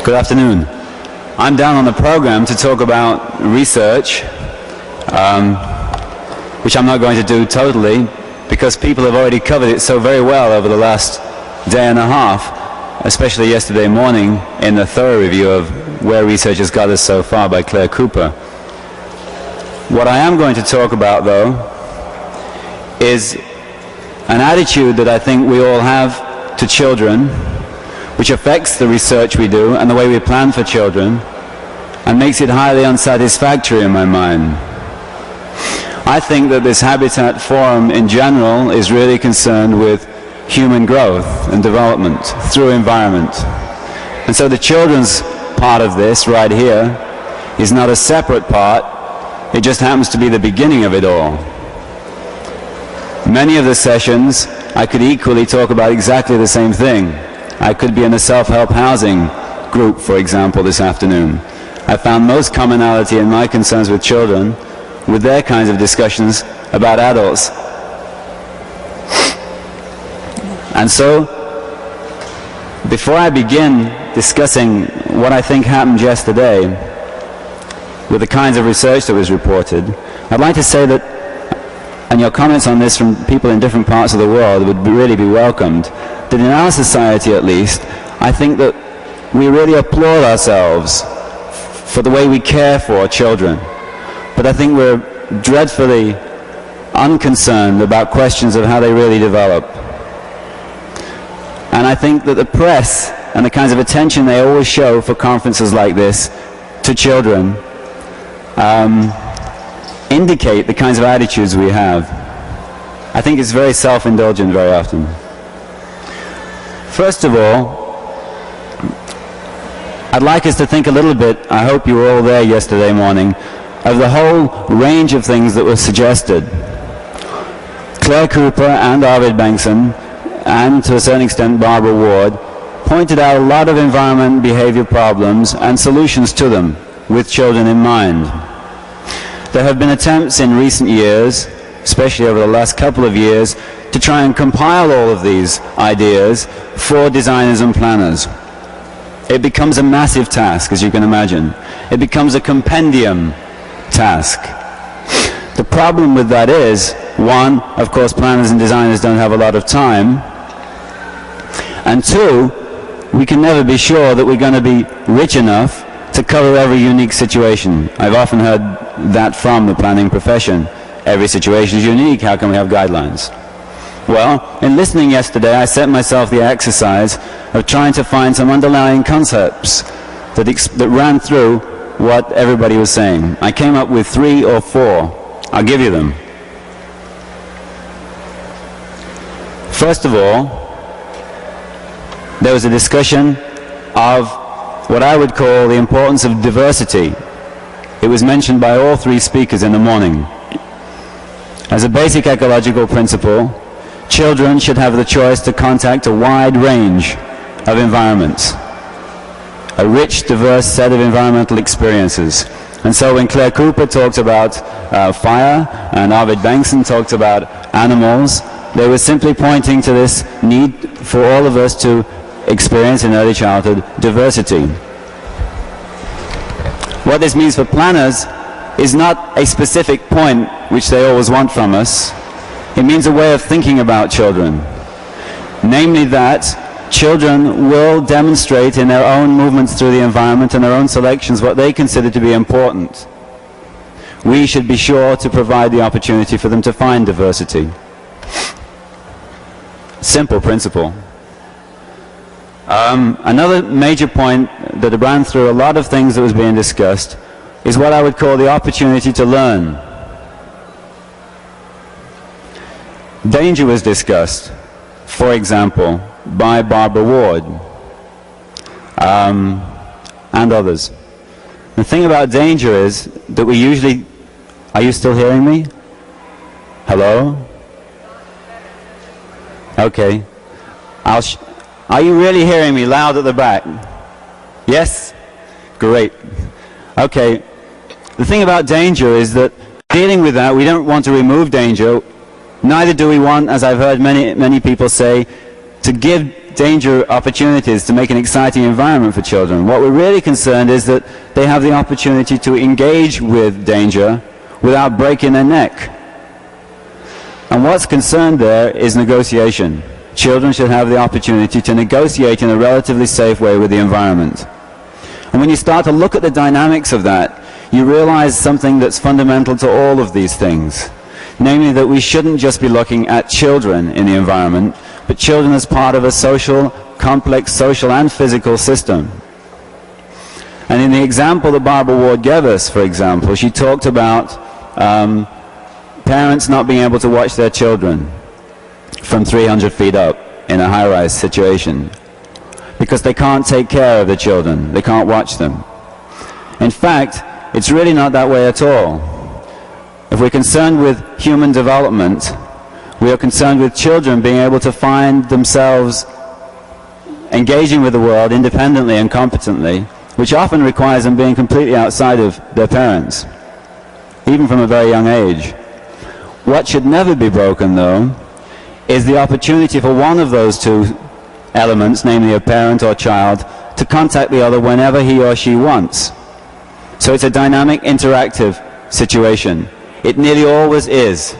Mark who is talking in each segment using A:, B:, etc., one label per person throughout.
A: Good afternoon. I'm down on the program to talk about research, which I'm not going to do totally because people have already covered it so very well over the last day and a half, especially yesterday morning in the thorough review of where research has got us so far by Claire Cooper. What I am going to talk about, though, is an attitude that I think we all have to children, which affects the research we do and the way we plan for children, and makes it highly unsatisfactory in my mind. I think that this Habitat Forum in general is really concerned with human growth and development through environment. And so the children's part of this right here is not a separate part, it just happens to be the beginning of it all. Many of the sessions I could equally talk about exactly the same thing. I could be in a self-help housing group, for example, this afternoon. I found most commonality in my concerns with children with their kinds of discussions about adults. And so, before I begin discussing what I think happened yesterday with the kinds of research that was reported, I'd like to say that, and your comments on this from people in different parts of the world would really be welcomed, that in our society at least, I think that we really applaud ourselves for the way we care for children. But I think we're dreadfully unconcerned about questions of how they really develop. And I think that the press and the kinds of attention they always show for conferences like this to children indicate the kinds of attitudes we have. I think it's very self-indulgent very often. First of all, I'd like us to think a little bit, I hope you were all there yesterday morning, of the whole range of things that were suggested. Claire Cooper and Arvid Bengson, and to a certain extent Barbara Ward, pointed out a lot of environment behavior problems and solutions to them, with children in mind. There have been attempts in recent years, especially over the last couple of years, to try and compile all of these ideas for designers and planners. It becomes a massive task, as you can imagine. It becomes a compendium task. The problem with that is, one, of course, planners and designers don't have a lot of time, and two, we can never be sure that we're going to be rich enough to cover every unique situation. I've often heard that from the planning profession. Every situation is unique, how can we have guidelines? Well, in listening yesterday, I set myself the exercise of trying to find some underlying concepts that ran through what everybody was saying. I came up with 3 or 4. I'll give you them. First of all, there was a discussion of what I would call the importance of diversity. It was mentioned by all 3 speakers in the morning. As a basic ecological principle, children should have the choice to contact a wide range of environments, a rich, diverse set of environmental experiences. And so when Claire Cooper talked about fire and Arvid Bengson talked about animals, they were simply pointing to this need for all of us to experience in early childhood diversity. What this means for planners is not a specific point which they always want from us. It means a way of thinking about children. Namely that children will demonstrate in their own movements through the environment and their own selections what they consider to be important. We should be sure to provide the opportunity for them to find diversity. Simple principle. Another major point that ran through a lot of things that was being discussed is what I would call the opportunity to learn. Danger was discussed, for example, by Barbara Ward and others. The thing about danger is that we usually... Are you still hearing me? Hello? Okay. Are you really hearing me loud at the back? Yes? Great. Okay. The thing about danger is that dealing with that, we don't want to remove danger. Neither do we want, as I've heard many people say, to give danger opportunities to make an exciting environment for children. What we're really concerned is that they have the opportunity to engage with danger without breaking their neck. And what's concerned there is negotiation. Children should have the opportunity to negotiate in a relatively safe way with the environment. And when you start to look at the dynamics of that, you realize something that's fundamental to all of these things. Namely, that we shouldn't just be looking at children in the environment, but children as part of a social, complex social and physical system. And in the example that Barbara Ward gave us, for example, she talked about parents not being able to watch their children from 300 feet up in a high-rise situation because they can't take care of the children, they can't watch them. In fact, it's really not that way at all. If we're concerned with human development, we are concerned with children being able to find themselves engaging with the world independently and competently, which often requires them being completely outside of their parents, even from a very young age. What should never be broken, though, is the opportunity for one of those two elements, namely a parent or child, to contact the other whenever he or she wants. So it's a dynamic, interactive situation. It nearly always is.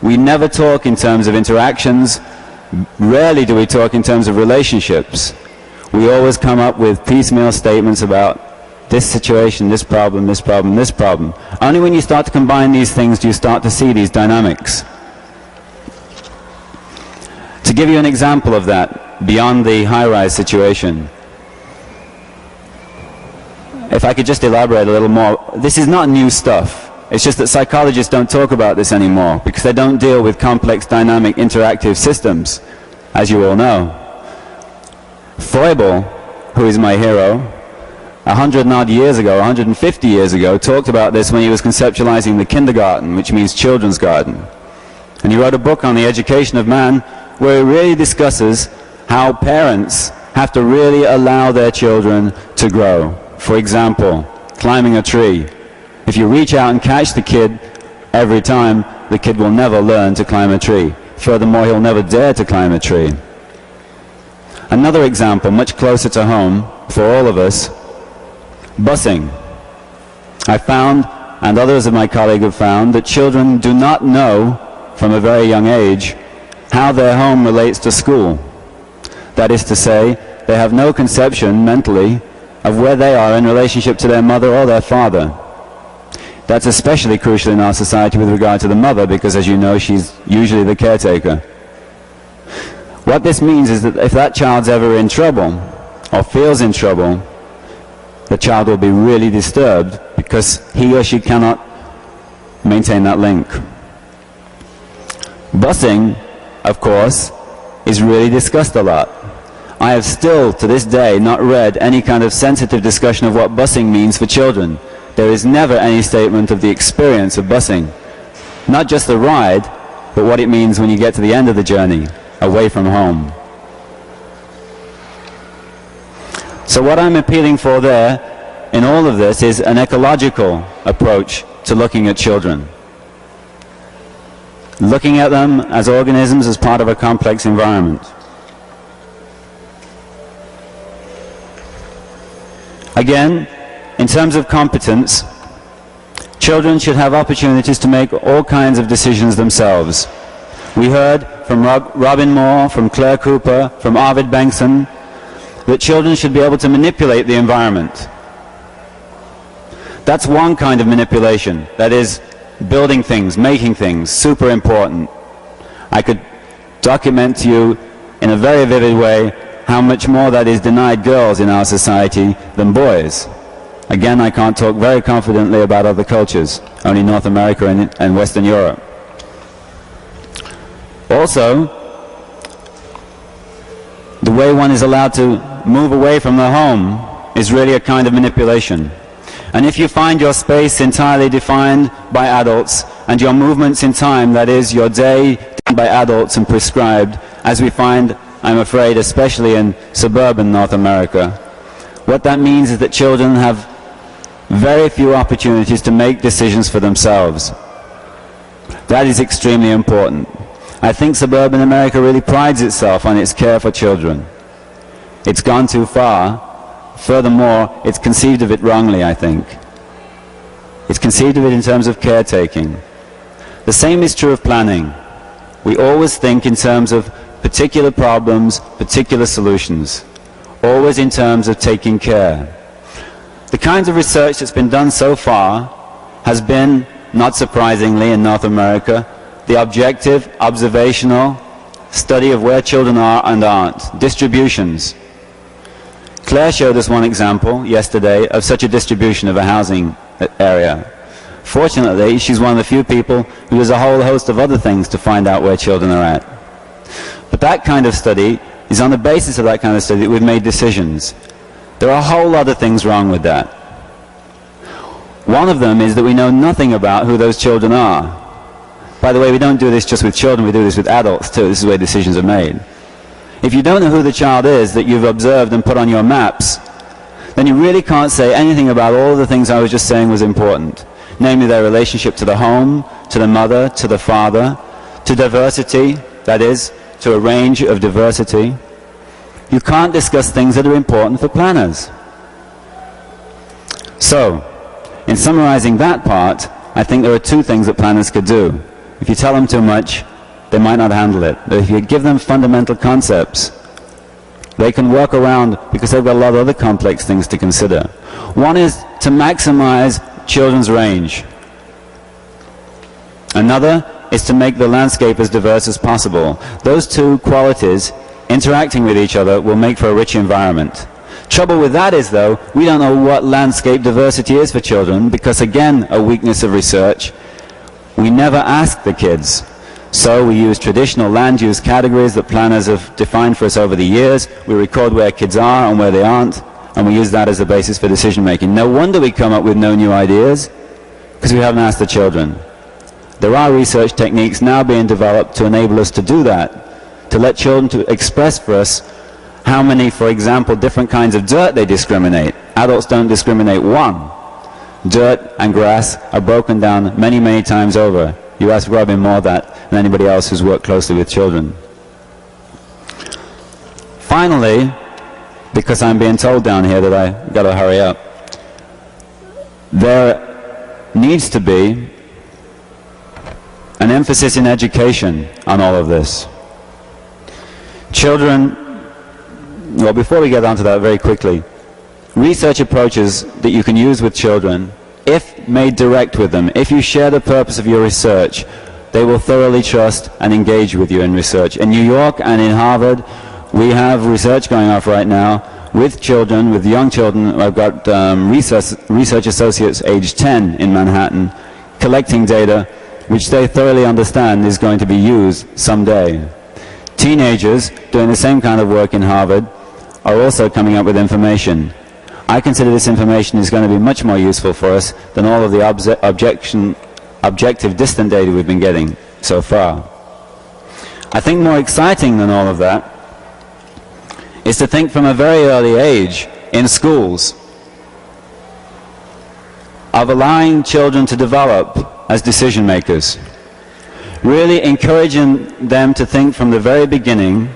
A: We never talk in terms of interactions. Rarely do we talk in terms of relationships. We always come up with piecemeal statements about this situation, this problem, this problem, this problem. Only when you start to combine these things do you start to see these dynamics. To give you an example of that, beyond the high-rise situation, if I could just elaborate a little more, this is not new stuff. It's just that psychologists don't talk about this anymore because they don't deal with complex, dynamic, interactive systems, as you all know. Froebel, who is my hero, 100 and odd years ago, 150 years ago, talked about this when he was conceptualizing the kindergarten, which means children's garden. And he wrote a book on the education of man where he really discusses how parents have to really allow their children to grow. For example, climbing a tree. If you reach out and catch the kid every time, the kid will never learn to climb a tree. Furthermore, he'll never dare to climb a tree. Another example, much closer to home for all of us, busing. I found, and others of my colleagues have found, that children do not know from a very young age how their home relates to school. That is to say, they have no conception mentally of where they are in relationship to their mother or their father. That's especially crucial in our society with regard to the mother because, as you know, she's usually the caretaker. What this means is that if that child's ever in trouble or feels in trouble, the child will be really disturbed because he or she cannot maintain that link. Busing, of course, is really discussed a lot. I have still, to this day, not read any kind of sensitive discussion of what busing means for children. There is never any statement of the experience of busing. Not just the ride, but what it means when you get to the end of the journey, away from home. So what I'm appealing for there, in all of this, is an ecological approach to looking at children. Looking at them as organisms as part of a complex environment. Again, in terms of competence, children should have opportunities to make all kinds of decisions themselves. We heard from Robin Moore, from Claire Cooper, from Arvid Bengson, that children should be able to manipulate the environment. That's one kind of manipulation, that is, building things, making things, super important. I could document to you in a very vivid way how much more that is denied girls in our society than boys. Again, I can't talk very confidently about other cultures, only North America and Western Europe. Also, the way one is allowed to move away from the home is really a kind of manipulation. And if you find your space entirely defined by adults, and your movements in time, that is, your day, done by adults and prescribed, as we find, I'm afraid, especially in suburban North America, what that means is that children have very few opportunities to make decisions for themselves. That is extremely important. I think suburban America really prides itself on its care for children. It's gone too far. Furthermore, it's conceived of it wrongly, I think. It's conceived of it in terms of caretaking. The same is true of planning. We always think in terms of particular problems, particular solutions. Always in terms of taking care. The kinds of research that's been done so far has been, not surprisingly in North America, the objective, observational study of where children are and aren't. Distributions. Claire showed us one example yesterday of such a distribution of a housing area. Fortunately, she's one of the few people who does a whole host of other things to find out where children are at. But that kind of study is on the basis of that kind of study that we've made decisions. There are a whole lot of things wrong with that. One of them is that we know nothing about who those children are. By the way, we don't do this just with children, we do this with adults too. This is where decisions are made. If you don't know who the child is that you've observed and put on your maps, then you really can't say anything about all of the things I was just saying was important. Namely their relationship to the home, to the mother, to the father, to diversity, that is, to a range of diversity. You can't discuss things that are important for planners. So, in summarizing that part, I think there are two things that planners could do. If you tell them too much, they might not handle it. But if you give them fundamental concepts, they can work around because they've got a lot of other complex things to consider. One is to maximize children's range. Another is to make the landscape as diverse as possible. Those two qualities interacting with each other will make for a rich environment. Trouble with that is, though, we don't know what landscape diversity is for children because, again, a weakness of research, we never ask the kids. So we use traditional land use categories that planners have defined for us over the years. We record where kids are and where they aren't, and we use that as the basis for decision making. No wonder we come up with no new ideas, because we haven't asked the children. There are research techniques now being developed to enable us to do that, to let children to express for us how many, for example, different kinds of dirt they discriminate. Adults don't discriminate one. Dirt and grass are broken down many, many times over. You ask Robin more of that than anybody else who's worked closely with children. Finally, because I'm being told down here that I've got to hurry up, there needs to be an emphasis in education on all of this. Children, well, before we get on to that very quickly, research approaches that you can use with children, if made direct with them, if you share the purpose of your research, they will thoroughly trust and engage with you in research. In New York and in Harvard, we have research going off right now with children, with young children. I've got research associates aged 10 in Manhattan collecting data which they thoroughly understand is going to be used someday. Teenagers doing the same kind of work in Harvard are also coming up with information. I consider this information is going to be much more useful for us than all of the objective distant data we've been getting so far. I think more exciting than all of that is to think from a very early age in schools of allowing children to develop as decision makers. Really encouraging them to think from the very beginning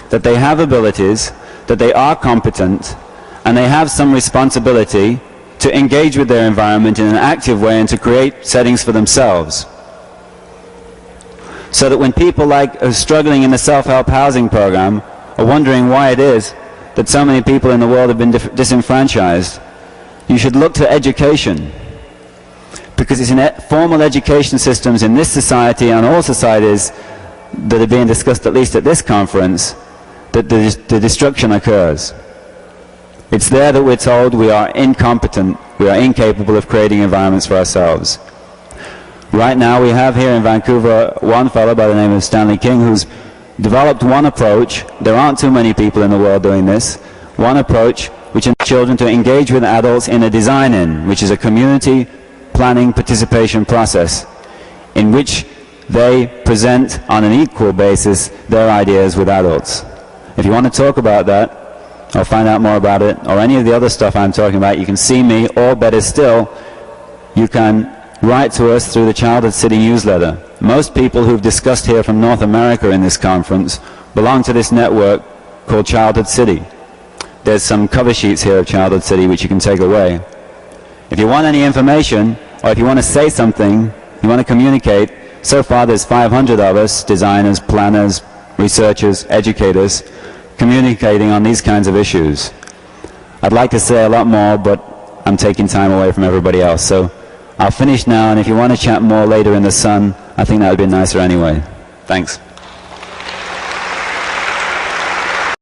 A: that they have abilities, that they are competent, and they have some responsibility to engage with their environment in an active way and to create settings for themselves. So that when people like are struggling in the self-help housing program are wondering why it is that so many people in the world have been disenfranchised, you should look to education. Because it's in formal education systems in this society and all societies that are being discussed, at least at this conference, that the destruction occurs. It's there that we're told we are incompetent, we are incapable of creating environments for ourselves. Right now we have here in Vancouver one fellow by the name of Stanley King who's developed one approach. There aren't too many people in the world doing this. One approach which enables children to engage with adults in a design-in, which is a community planning participation process in which they present on an equal basis their ideas with adults. If you want to talk about that or find out more about it or any of the other stuff I'm talking about, you can see me, or better still, you can write to us through the Childhood City newsletter. Most people who've discussed here from North America in this conference belong to this network called Childhood City. There's some cover sheets here of Childhood City which you can take away. If you want any information, or if you want to say something, you want to communicate, so far there's 500 of us, designers, planners, researchers, educators, communicating on these kinds of issues. I'd like to say a lot more, but I'm taking time away from everybody else. So I'll finish now, and if you want to chat more later in the sun, I think that would be nicer anyway. Thanks.